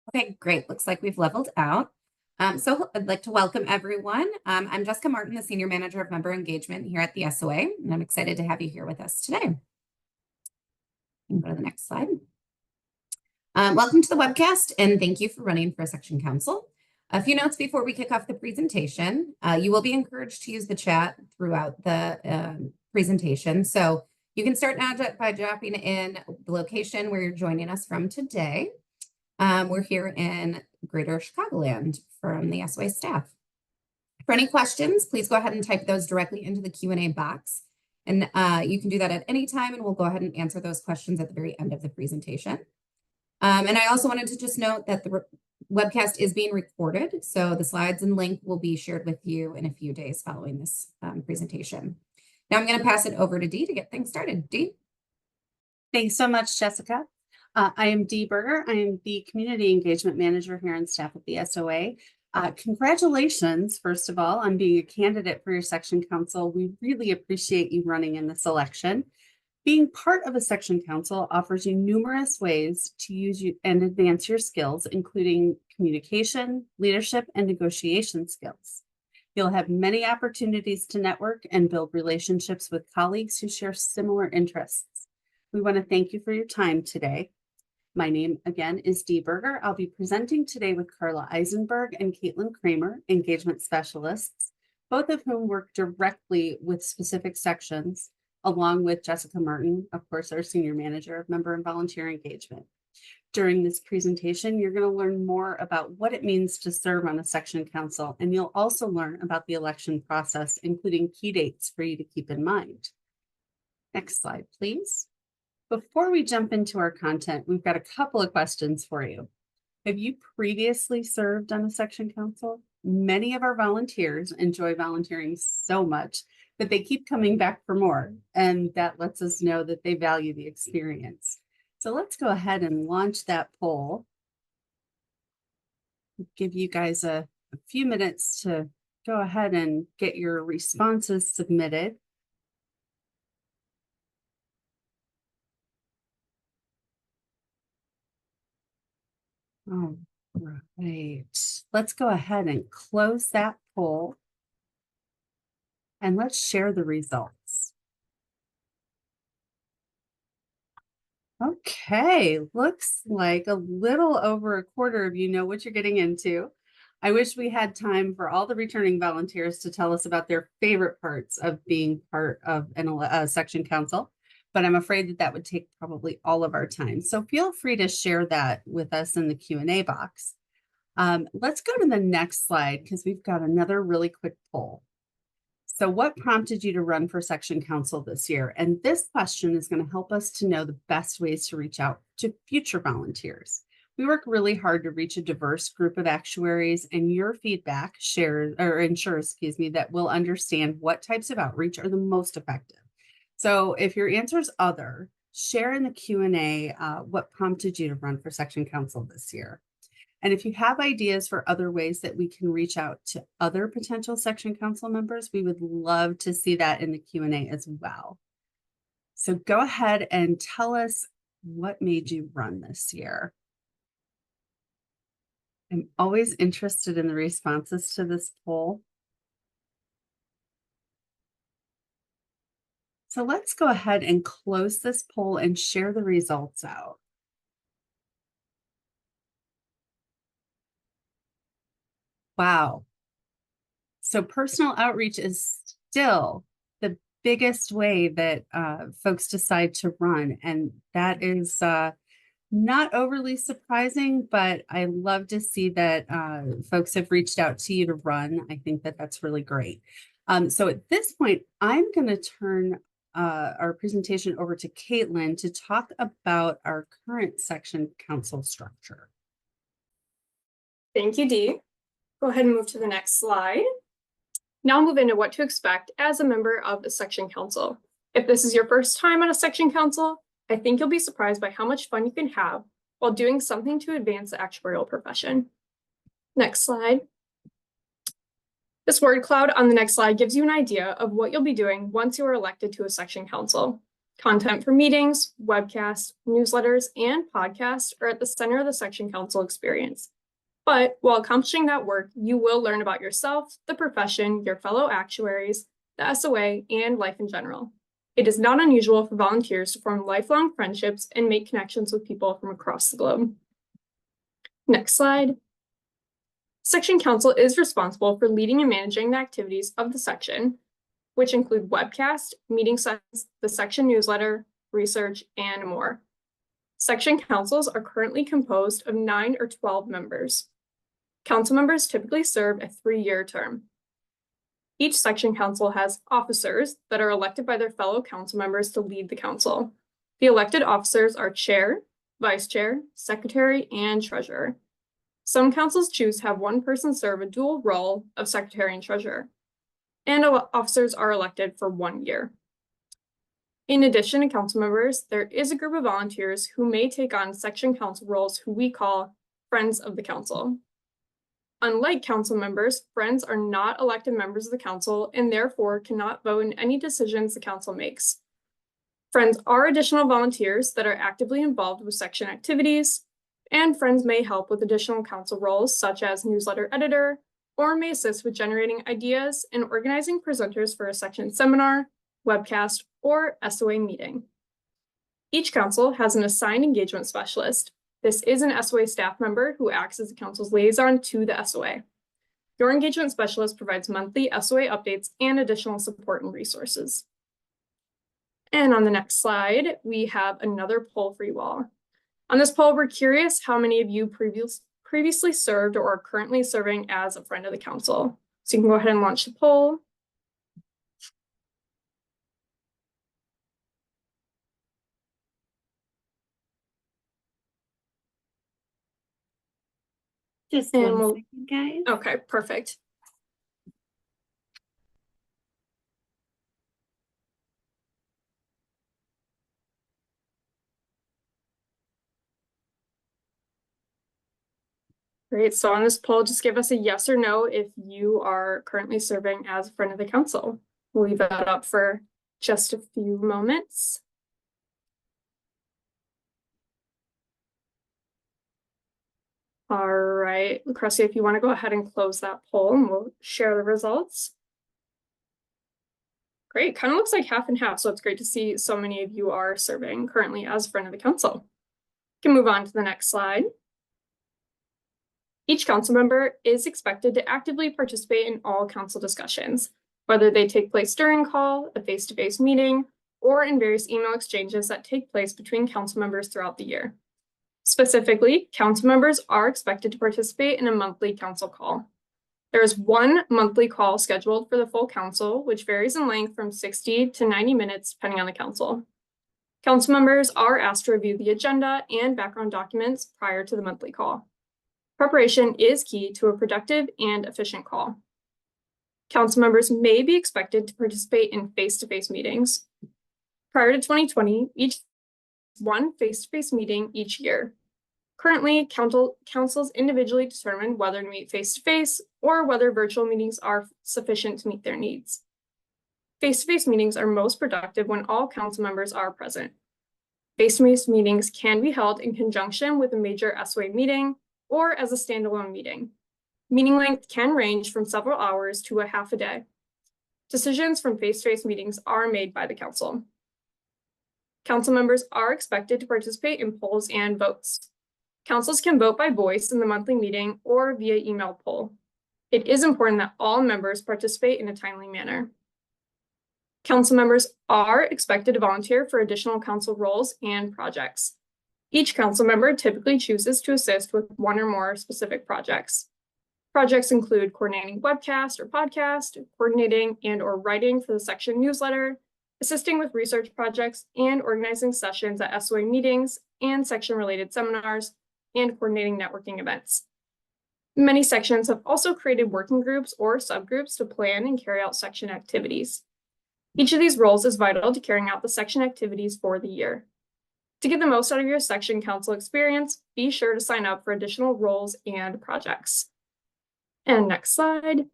Okay, great. Looks like we've leveled out. So I'd like to welcome everyone. I'm Jessica Martin, the Senior Manager of Member Engagement here at the SOA, and I'm excited to have you here with us today. You can go to the next slide. Welcome to the webcast, and thank you for running for Section Council. A few notes before we kick off the presentation. You will be encouraged to use the chat throughout the presentation. So you can start now by dropping in the location where you're joining us from today. We're here in Greater Chicagoland from the SOA staff. For any questions, please go ahead and type those directly into the Q&A box. And you can do that at any time, and we'll go ahead and answer those questions at the very end of the presentation. And I also wanted to just note that the webcast is being recorded, so the slides and link will be shared with you in a few days following this presentation. Now I'm going to pass it over to Dee to get things started. Dee? Thanks so much, Jessica. I am Dee Berger. I am the Community Engagement Manager here on staff at the SOA. Congratulations, first of all, on being a candidate for your Section Council. We really appreciate you running in this election. Being part of a Section Council offers you numerous ways to use and advance your skills, including communication, leadership, and negotiation skills. You'll have many opportunities to network and build relationships with colleagues who share similar interests. We want to thank you for your time today. My name, again, is Dee Berger. I'll be presenting today with Carla Eisenberg and Caitlin Kramer, engagement specialists, both of whom work directly with specific sections, along with Jessica Martin, of course, our Senior Manager of Member and Volunteer Engagement. During this presentation, you're going to learn more about what it means to serve on a Section Council, and you'll also learn about the election process, including key dates for you to keep in mind. Next slide, please. Before we jump into our content, we've got a couple of questions for you. Have you previously served on a Section Council? Many of our volunteers enjoy volunteering so much that they keep coming back for more, and that lets us know that they value the experience. So let's go ahead and launch that poll. Give you guys a few minutes to go ahead and get your responses submitted. All right, let's go ahead and close that poll and let's share the results. Okay, looks like a little over a quarter of you know what you're getting into. I wish we had time for all the returning volunteers to tell us about their favorite parts of being part of a Section Council, but I'm afraid that would take probably all of our time. So feel free to share that with us in the Q&A box. Let's go to the next slide because we've got another really quick poll. So what prompted you to run for Section Council this year? And this question is going to help us to know the best ways to reach out to future volunteers. We work really hard to reach a diverse group of actuaries, and your feedback ensures that we'll understand what types of outreach are the most effective. So if your answer is other, share in the Q&A what prompted you to run for Section Council this year. And if you have ideas for other ways that we can reach out to other potential Section Council members, we would love to see that in the Q&A as well. So go ahead and tell us what made you run this year. I'm always interested in the responses to this poll. So let's go ahead and close this poll and share the results out. Wow. So personal outreach is still the biggest way that folks decide to run. And that is not overly surprising, but I love to see that folks have reached out to you to run. I think that that's really great. So at this point, I'm going to turn our presentation over to Caitlin to talk about our current Section Council structure. Thank you, Dee. Go ahead and move to the next slide. Now I'll move into what to expect as a member of the Section Council. If this is your first time on a Section Council, I think you'll be surprised by how much fun you can have while doing something to advance the actuarial profession. Next slide. This word cloud on the next slide gives you an idea of what you'll be doing once you are elected to a Section Council. Content for meetings, webcasts, newsletters, and podcasts are at the center of the section council experience. But while accomplishing that work, you will learn about yourself, the profession, your fellow actuaries, the SOA, and life in general. It is not unusual for volunteers to form lifelong friendships and make connections with people from across the globe. Next slide. Section council is responsible for leading and managing the activities of the section, which include webcast, meeting sessions, the section newsletter, research, and more. Section councils are currently composed of 9 or 12 members. Council members typically serve a 3-year term. Each section council has officers that are elected by their fellow council members to lead the council. The elected officers are chair, vice chair, secretary, and treasurer. Some councils choose to have one person serve a dual role of secretary and treasurer, and officers are elected for 1 year. In addition to council members, there is a group of volunteers who may take on section council roles who we call friends of the council. Unlike council members, friends are not elected members of the council and therefore cannot vote in any decisions the council makes. Friends are additional volunteers that are actively involved with section activities, and friends may help with additional council roles such as newsletter editor, or may assist with generating ideas and organizing presenters for a section seminar, webcast, or SOA meeting. Each council has an assigned engagement specialist. This is an SOA staff member who acts as the council's liaison to the SOA. Your engagement specialist provides monthly SOA updates and additional support and resources. And on the next slide, we have another poll for you all. On this poll, we're curious how many of you previously served or are currently serving as a friend of the council. So you can go ahead and launch the poll. Just And one second, guys. Okay, perfect. Great, so on this poll, just give us a yes or no if you are currently serving as a friend of the council. We'll leave that up for just a few moments. All right, Lucrecia, if you want to go ahead and close that poll and we'll share the results. Great, kind of looks like half and half, so it's great to see so many of you are serving currently as a friend of the council. We can move on to the next slide. Each council member is expected to actively participate in all council discussions, whether they take place during call, a face-to-face meeting, or in various email exchanges that take place between council members throughout the year. Specifically, council members are expected to participate in a monthly council call. There is one monthly call scheduled for the full council, which varies in length from 60 to 90 minutes, depending on the council. Council members are asked to review the agenda and background documents prior to the monthly call. Preparation is key to a productive and efficient call. Council members may be expected to participate in face-to-face meetings. Prior to 2020, each one face-to-face meeting each year. Currently, councils individually determine whether to meet face-to-face or whether virtual meetings are sufficient to meet their needs. Face-to-face meetings are most productive when all council members are present. Face-to-face meetings can be held in conjunction with a major SOA meeting or as a standalone meeting. Meeting length can range from several hours to a half a day. Decisions from face-to-face meetings are made by the council. Council members are expected to participate in polls and votes. Councils can vote by voice in the monthly meeting or via email poll. It is important that all members participate in a timely manner. Council members are expected to volunteer for additional council roles and projects. Each council member typically chooses to assist with one or more specific projects. Projects include coordinating webcast or podcast, coordinating and or writing for the section newsletter, assisting with research projects, and organizing sessions at SOA meetings and section-related seminars, and coordinating networking events. Many sections have also created working groups or subgroups to plan and carry out section activities. Each of these roles is vital to carrying out the section activities for the year. To get the most out of your section council experience, be sure to sign up for additional roles and projects. And next slide.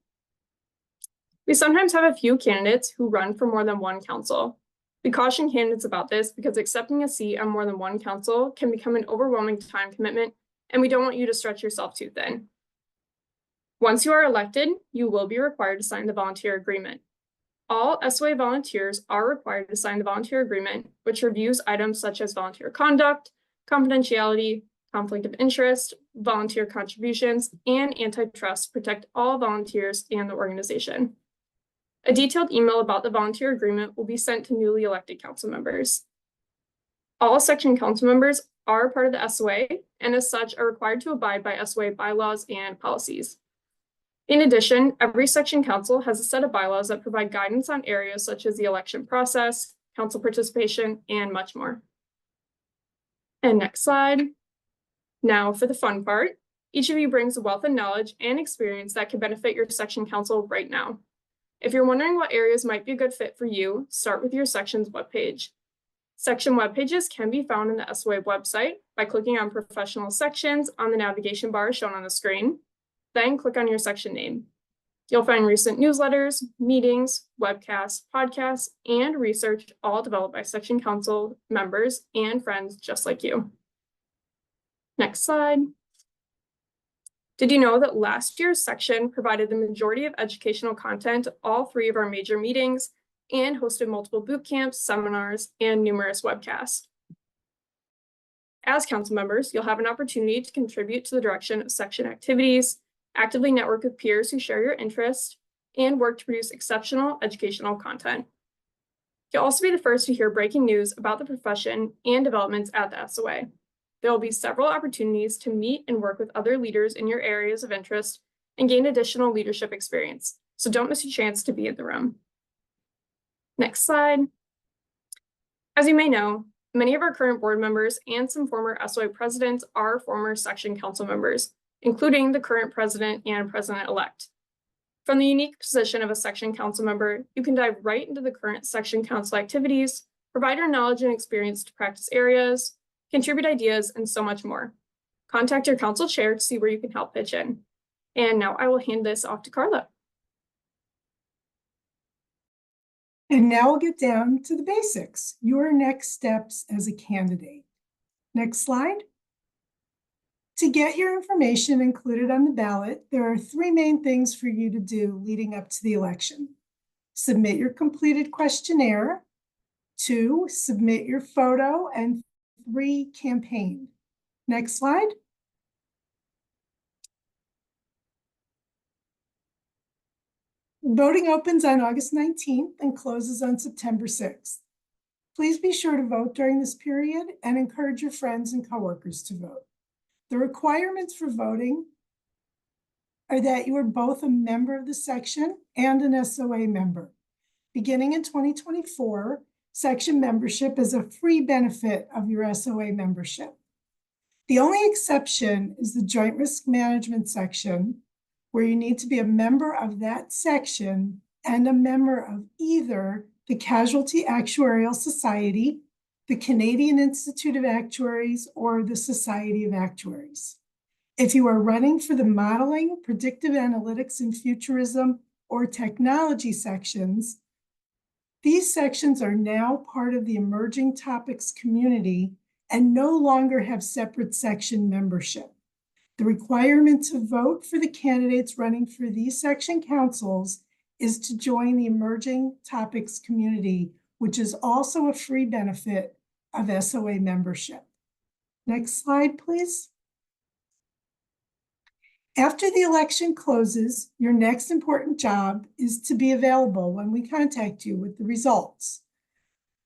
We sometimes have a few candidates who run for more than one council. We caution candidates about this because accepting a seat on more than one council can become an overwhelming time commitment, and we don't want you to stretch yourself too thin. Once you are elected, you will be required to sign the volunteer agreement. All SOA volunteers are required to sign the volunteer agreement, which reviews items such as volunteer conduct, confidentiality, conflict of interest, volunteer contributions, and antitrust to protect all volunteers and the organization. A detailed email about the volunteer agreement will be sent to newly elected council members. All section council members are part of the SOA and as such are required to abide by SOA bylaws and policies. In addition, every section council has a set of bylaws that provide guidance on areas such as the election process, council participation, and much more. And next slide. Now for the fun part. Each of you brings a wealth of knowledge and experience that can benefit your section council right now. If you're wondering what areas might be a good fit for you, start with your section's webpage. Section web pages can be found on the SOA website by clicking on professional sections on the navigation bar shown on the screen. Then click on your section name. You'll find recent newsletters, meetings, webcasts, podcasts, and research all developed by section council members and friends just like you. Next slide. Did you know that last year's section provided the majority of educational content to all 3 of our major meetings and hosted multiple boot camps, seminars, and numerous webcasts? As council members, you'll have an opportunity to contribute to the direction of section activities, actively network with peers who share your interest, and work to produce exceptional educational content. You'll also be the first to hear breaking news about the profession and developments at the SOA. There will be several opportunities to meet and work with other leaders in your areas of interest and gain additional leadership experience, so don't miss your chance to be in the room. Next slide. As you may know, many of our current board members and some former SOA presidents are former section council members, including the current president and president-elect. From the unique position of a section council member, you can dive right into the current section council activities, provide your knowledge and experience to practice areas, contribute ideas, and so much more. Contact your council chair to see where you can help pitch in. And now I will hand this off to Carla. And now we'll get down to the basics, your next steps as a candidate. Next slide. To get your information included on the ballot, there are 3 main things for you to do leading up to the election. Submit your completed questionnaire. 2, submit your photo. And 3, campaign. Next slide. Voting opens on August 19th and closes on September 6th. Please be sure to vote during this period and encourage your friends and coworkers to vote. The requirements for voting are that you are both a member of the section and an SOA member. Beginning in 2024, section membership is a free benefit of your SOA membership. The only exception is the Joint Risk Management section, where you need to be a member of that section and a member of either the Casualty Actuarial Society, the Canadian Institute of Actuaries, or the Society of Actuaries. If you are running for the Modeling, Predictive Analytics and Futurism, or Technology sections, these sections are now part of the Emerging Topics community and no longer have separate section membership. The requirement to vote for the candidates running for these section councils is to join the Emerging Topics community, which is also a free benefit of SOA membership. Next slide, please. After the election closes, your next important job is to be available when we contact you with the results.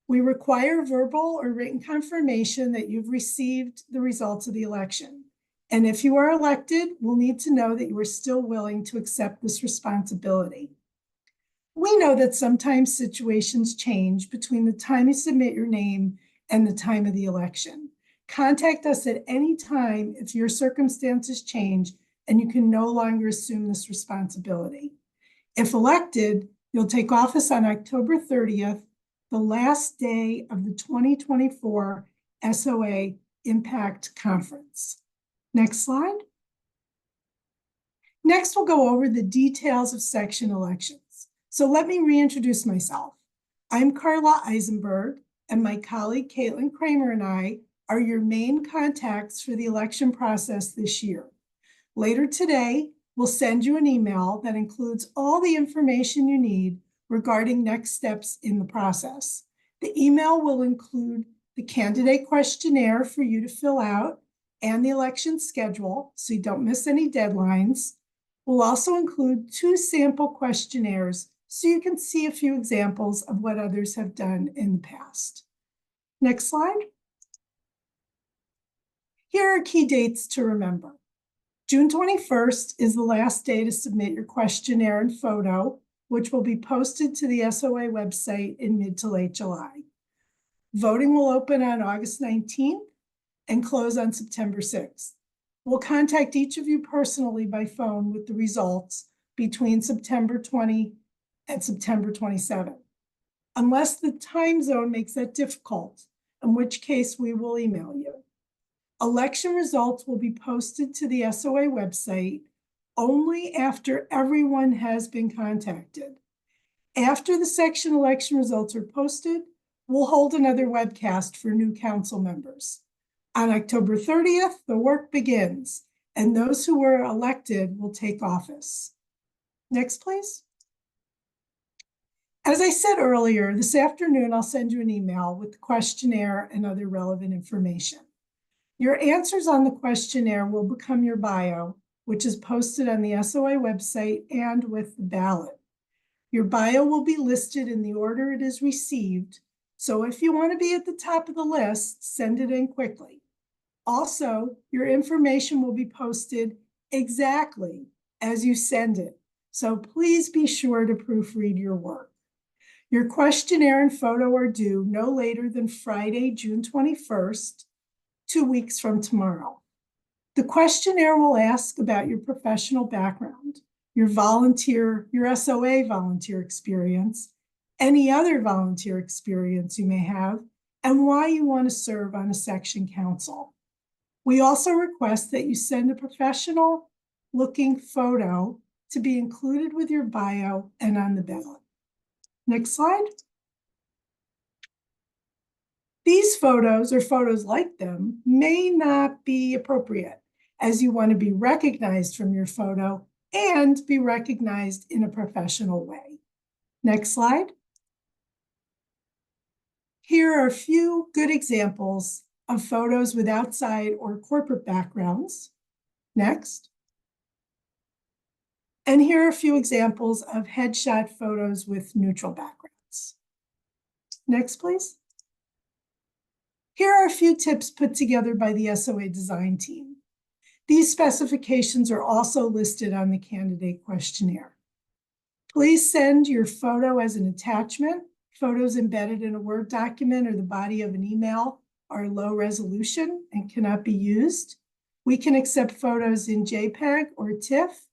We require verbal or written confirmation that you've received the results of the election. And if you are elected, we'll need to know that you are still willing to accept this responsibility. We know that sometimes situations change between the time you submit your name and the time of the election. Contact us at any time if your circumstances change and you can no longer assume this responsibility. If elected, you'll take office on October 30th, the last day of the 2024 SOA Impact Conference. Next slide. Next, we'll go over the details of section elections. So let me reintroduce myself. I'm Carla Eisenberg, and my colleague Caitlin Kramer and I are your main contacts for the election process this year. Later today, we'll send you an email that includes all the information you need regarding next steps in the process. The email will include the candidate questionnaire for you to fill out and the election schedule, so you don't miss any deadlines. We'll also include 2 sample questionnaires so you can see a few examples of what others have done in the past. Next slide. Here are key dates to remember. June 21st is the last day to submit your questionnaire and photo, which will be posted to the SOA website in mid to late July. Voting will open on August 19th and close on September 6th. We'll contact each of you personally by phone with the results between September 20 and September 27th, unless the time zone makes that difficult, in which case we will email you. Election results will be posted to the SOA website only after everyone has been contacted. After the section election results are posted, we'll hold another webcast for new council members. On October 30th, the work begins, and those who were elected will take office. Next, please. As I said earlier, this afternoon, I'll send you an email with the questionnaire and other relevant information. Your answers on the questionnaire will become your bio, which is posted on the SOA website and with the ballot. Your bio will be listed in the order it is received, so if you want to be at the top of the list, send it in quickly. Also, your information will be posted exactly as you send it, so please be sure to proofread your work. Your questionnaire and photo are due no later than Friday, June 21st, 2 weeks from tomorrow. The questionnaire will ask about your professional background, your SOA volunteer experience, any other volunteer experience you may have, and why you want to serve on a section council. We also request that you send a professional looking photo to be included with your bio and on the ballot. Next slide. These photos or photos like them may not be appropriate, as you want to be recognized from your photo and be recognized in a professional way. Next slide. Here are a few good examples of photos with outside or corporate backgrounds. Next. And here are a few examples of headshot photos with neutral backgrounds. Next, please. Here are a few tips put together by the SOA design team. These specifications are also listed on the candidate questionnaire. Please send your photo as an attachment. Photos embedded in a Word document or the body of an email are low resolution and cannot be used. We can accept photos in JPEG or TIFF.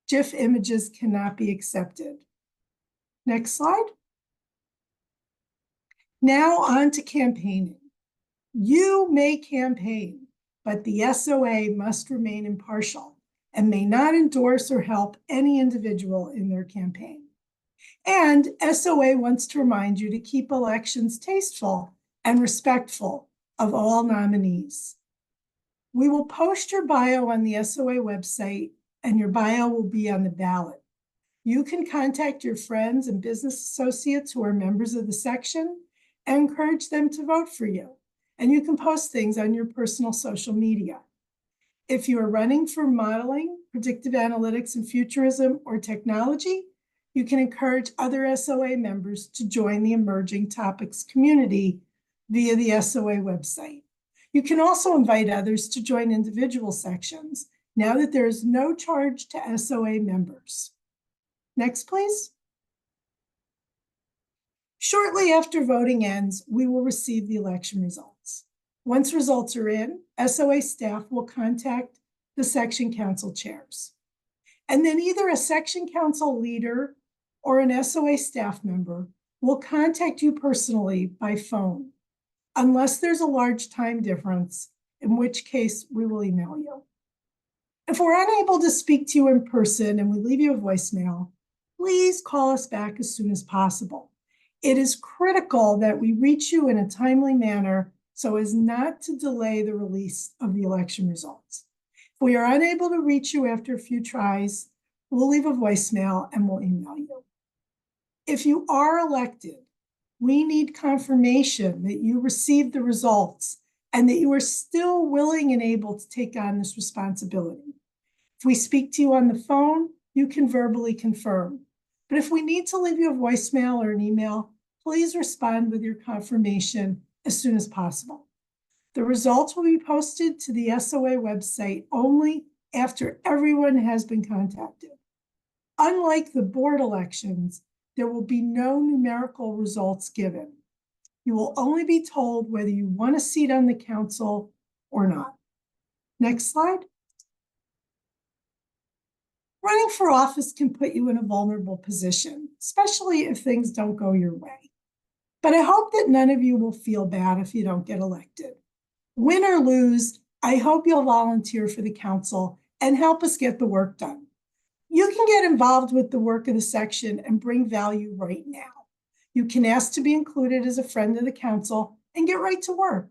GIF images cannot be accepted. Next slide. Now on to campaigning. You may campaign, but the SOA must remain impartial and may not endorse or help any individual in their campaign. And SOA wants to remind you to keep elections tasteful and respectful of all nominees. We will post your bio on the SOA website, and your bio will be on the ballot. You can contact your friends and business associates who are members of the section and encourage them to vote for you. And you can post things on your personal social media. If you are running for modeling, predictive analytics and futurism, or technology, you can encourage other SOA members to join the emerging topics community via the SOA website. You can also invite others to join individual sections now that there is no charge to SOA members. Next, please. Shortly after voting ends, we will receive the election results. Once results are in, SOA staff will contact the section council chairs. And then either a section council leader or an SOA staff member will contact you personally by phone, unless there's a large time difference, in which case we will email you. If we're unable to speak to you in person and we leave you a voicemail, please call us back as soon as possible. It is critical that we reach you in a timely manner so as not to delay the release of the election results. If we are unable to reach you after a few tries, we'll leave a voicemail and we'll email you. If you are elected, we need confirmation that you received the results and that you are still willing and able to take on this responsibility. If we speak to you on the phone, you can verbally confirm. But if we need to leave you a voicemail or an email, please respond with your confirmation as soon as possible. The results will be posted to the SOA website only after everyone has been contacted. Unlike the board elections, there will be no numerical results given. You will only be told whether you want a seat on the council or not. Next slide. Running for office can put you in a vulnerable position, especially if things don't go your way. But I hope that none of you will feel bad if you don't get elected. Win or lose, I hope you'll volunteer for the council and help us get the work done. You can get involved with the work of the section and bring value right now. You can ask to be included as a friend of the council and get right to work.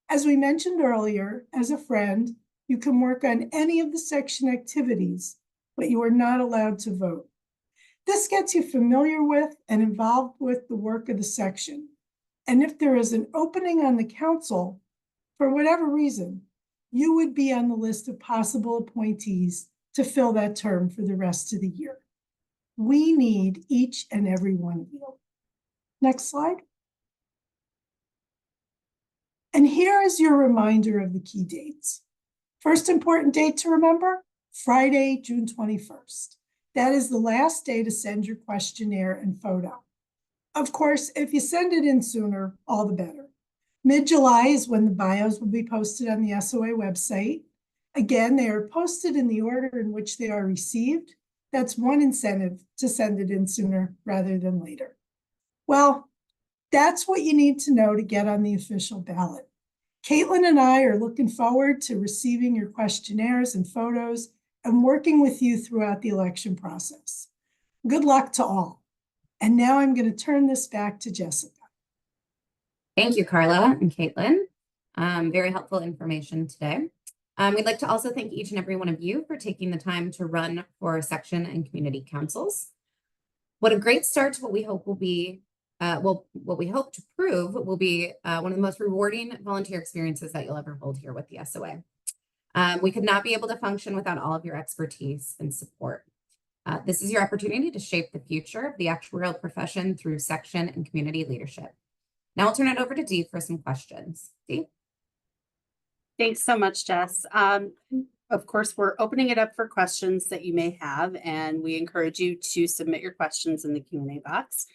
As we mentioned earlier, as a friend, you can work on any of the section activities, but you are not allowed to vote. This gets you familiar with and involved with the work of the section. And if there is an opening on the council, for whatever reason, you would be on the list of possible appointees to fill that term for the rest of the year. We need each and every one of you. Next slide. And here is your reminder of the key dates. First important date to remember, Friday, June 21st. That is the last day to send your questionnaire and photo. Of course, if you send it in sooner, all the better. Mid-July is when the bios will be posted on the SOA website. Again, they are posted in the order in which they are received. That's one incentive to send it in sooner rather than later. Well, that's what you need to know to get on the official ballot. Caitlin and I are looking forward to receiving your questionnaires and photos and working with you throughout the election process. Good luck to all. And now I'm going to turn this back to Jessica. Thank you, Carla and Caitlin. Very helpful information today. We'd like to also thank each and every one of you for taking the time to run for section and community councils. What a great start to what we hope will be, what we hope to prove will be one of the most rewarding volunteer experiences that you'll ever hold here with the SOA. We could not be able to function without all of your expertise and support. This is your opportunity to shape the future of the actuarial profession through section and community leadership. Now I'll turn it over to Dee for some questions. Dee? Thanks so much, Jess. Of course, we're opening it up for questions that you may have, and we encourage you to submit your questions in the Q&A box.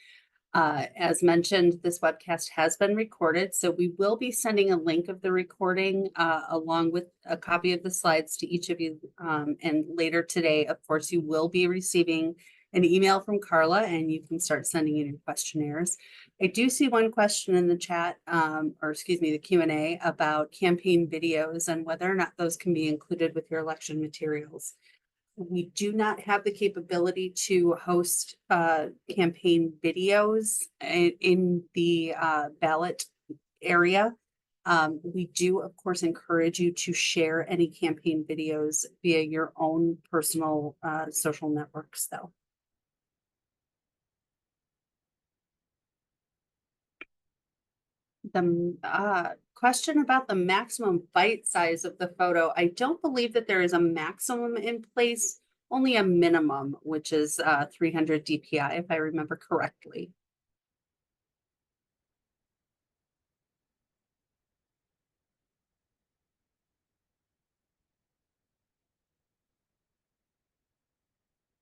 As mentioned, this webcast has been recorded, so we will be sending a link of the recording along with a copy of the slides to each of you. And later today, of course, you will be receiving an email from Carla and you can start sending in your questionnaires. I do see one question in the chat, or excuse me, the Q&A about campaign videos and whether or not those can be included with your election materials. We do not have the capability to host campaign videos in the ballot area. We do, of course, encourage you to share any campaign videos via your own personal social networks, though. The question about the maximum bite size of the photo, I don't believe that there is a maximum in place, only a minimum, which is 300 DPI, if I remember correctly.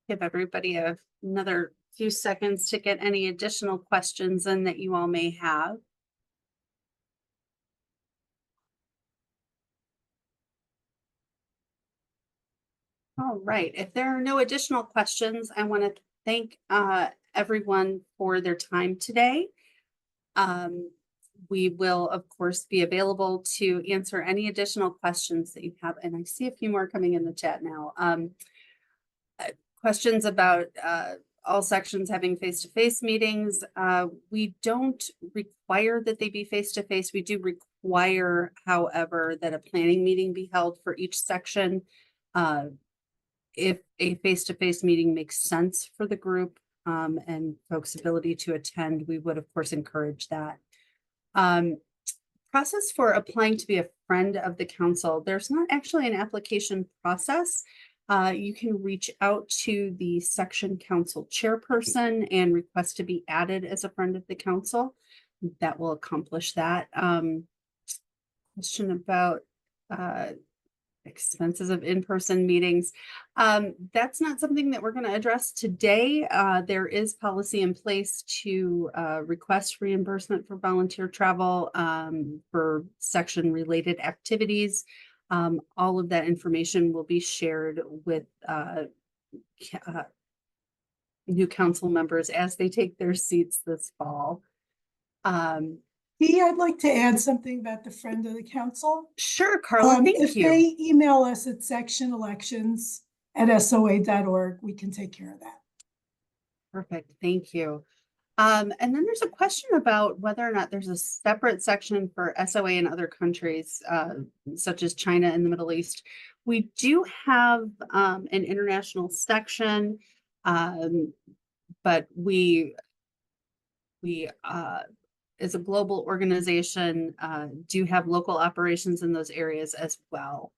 Give everybody another few seconds to get any additional questions in that you all may have. All right, if there are no additional questions, I want to thank everyone for their time today. We will, of course, be available to answer any additional questions that you have. And I see a few more coming in the chat now. Questions about all sections having face-to-face meetings. We don't require that they be face-to-face. We do require, however, that a planning meeting be held for each section. If a face-to-face meeting makes sense for the group and folks' ability to attend, we would of course encourage that. Process for applying to be a friend of the council. There's not actually an application process. You can reach out to the section council chairperson and request to be added as a friend of the council. That will accomplish that. Question about expenses of in-person meetings. That's not something that we're going to address today. There is policy in place to request reimbursement for volunteer travel for section related activities. All of that information will be shared with new council members as they take their seats this fall. Dee, I'd like to add something about the friend of the council. Sure, Carla, thank If you. they email us at sectionelections@soa.org, we can take care of that. Perfect, thank you. And then there's a question about whether or not there's a separate section for SOA in other countries, such as China and the Middle East. We do have an international section, but we as a global organization, do have local operations in those areas as well.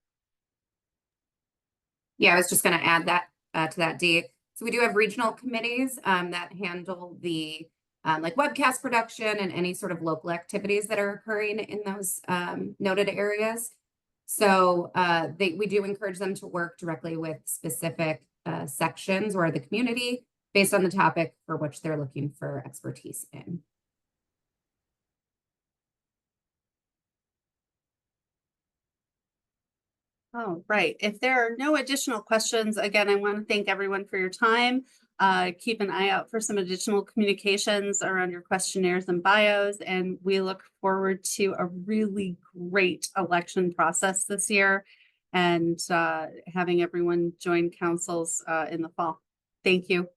Yeah, I was just going to add that to that, Dee. So we do have regional committees that handle the like webcast production and any sort of local activities that are occurring in those noted areas. So we do encourage them to work directly with specific sections or the community based on the topic for which they're looking for expertise in. Oh, right. If there are no additional questions, again, I want to thank everyone for your time. Keep an eye out for some additional communications around your questionnaires and bios, and we look forward to a really great election process this year and having everyone join councils in the fall. Thank you.